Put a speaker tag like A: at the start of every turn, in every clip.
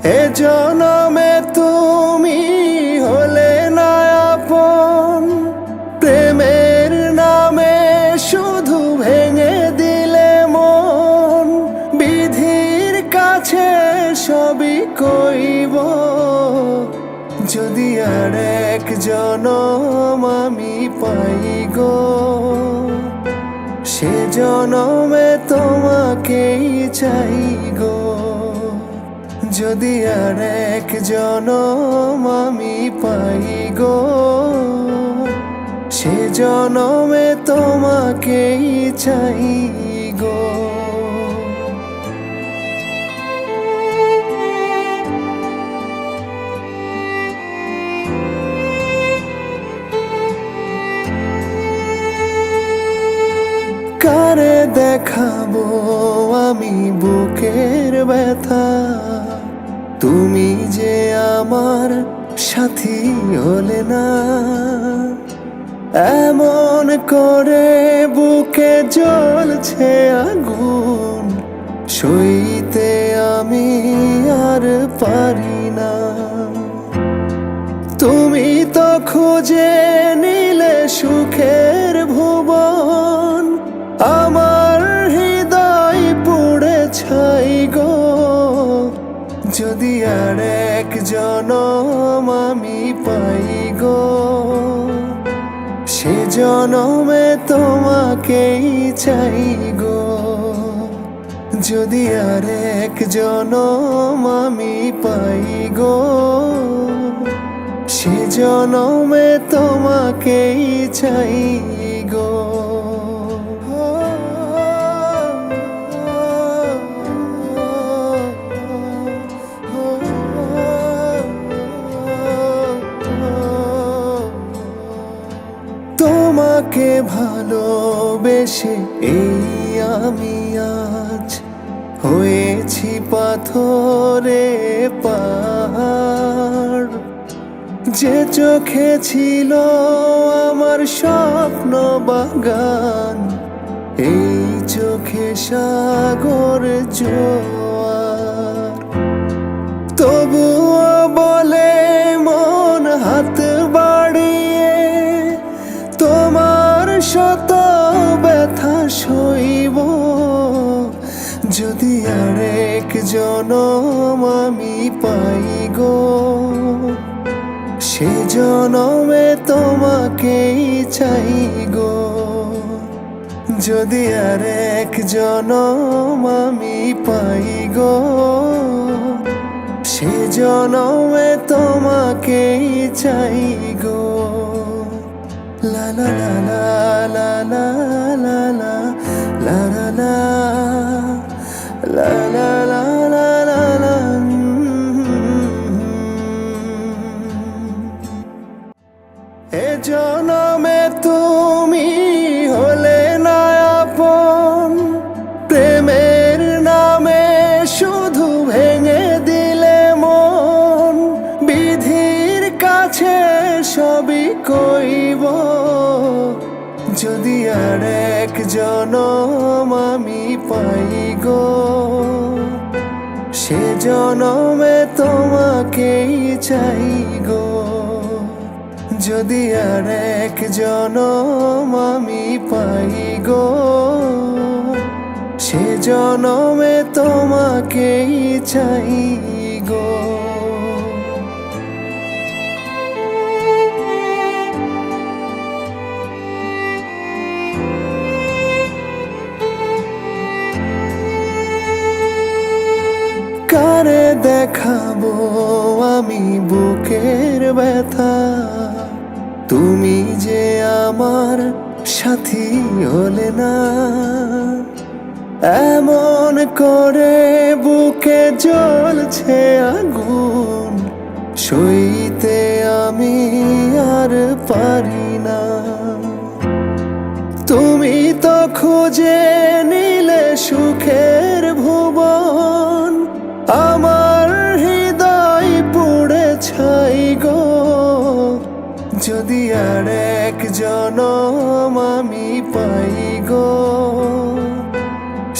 A: এ জনমে তুমি হলে না আপন, প্রেমের নামে শুধু ভেঙে দিলে মন। বিধির কাছে সবই কইব, যদি আর এক জনম আমি পাই গো, সে জনমে তোমাকেই চাই গো। যদি আর এক জনম আমি পাই গো, সে জনমে তোমাকেই চাই গো। কারে দেখাবো আমি বুকের ব্যথা, তুমি যে আমার সাথী হলে না। এমন করে বুকে জ্বলছে আগুন, সইতে আমি আর পারি না। তুমি তো খুঁজে নিলে সুখের ভুবন, আমার হৃদয় পুড়ে ছাই গো। যদি আর এক জনম আমি পাই গো, সে জনমে তোমাকেই চাই গো। যদি আর এক জনম আমি পাই গো, সে জনমে তোমাকেই চাই গো। তোমাকে ভালোবেসে এই আমি আজ হয়েছি পাথরে পাহাড়। যে চোখে ছিল আমার স্বপ্ন বাগান, এই চোখে সাগর জোয়ার। তবুও বলে মন হাত বাড়িয়ে, তোমার শত ব্যথা সইব। যদি আর এক জনম আমি পাই গো, সে জনমে তোমাকেই চাই গো। যদি আর এক জনম আমি পাই গো, সে জনমে তোমাকেই চাই গো। লা লা লা লা লা লা লা লা লা লা লা লা লা লা লা লা। এ জনমে তুমি হলে না আপন, প্রেমের নামে শুধু ভেঙে দিলে মন। বিধির কাছে সবই কইব, যদি আর এক জনম আমি পাই গো, সে জনমে তোমাকেই চাই গো। যদি আর এক জনম আমি পাই গো, সে জনমে তোমাকেই চাই গো। কারে দেখাবো আমি বুকের ব্যথা, তুমি যে আমার সাথী হলে না। এমন করে বুকে জ্বলছে আগুন, সইতে আমি আর পারি না। তুমি তো খুঁজে নিলে সুখের ভুবন, আমার হৃদয় পুড়ে ছাই গো। যদি আর এক জনম আমি পাই গো,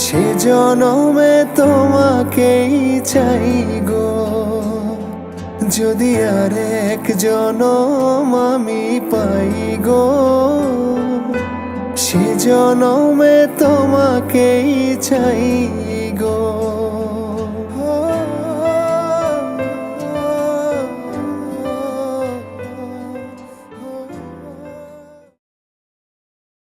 A: সে জনমে তোমাকেই চাই গো। যদি আর এক জনম আমি পাই গো, সে জনমে তোমাকেই চাই গো।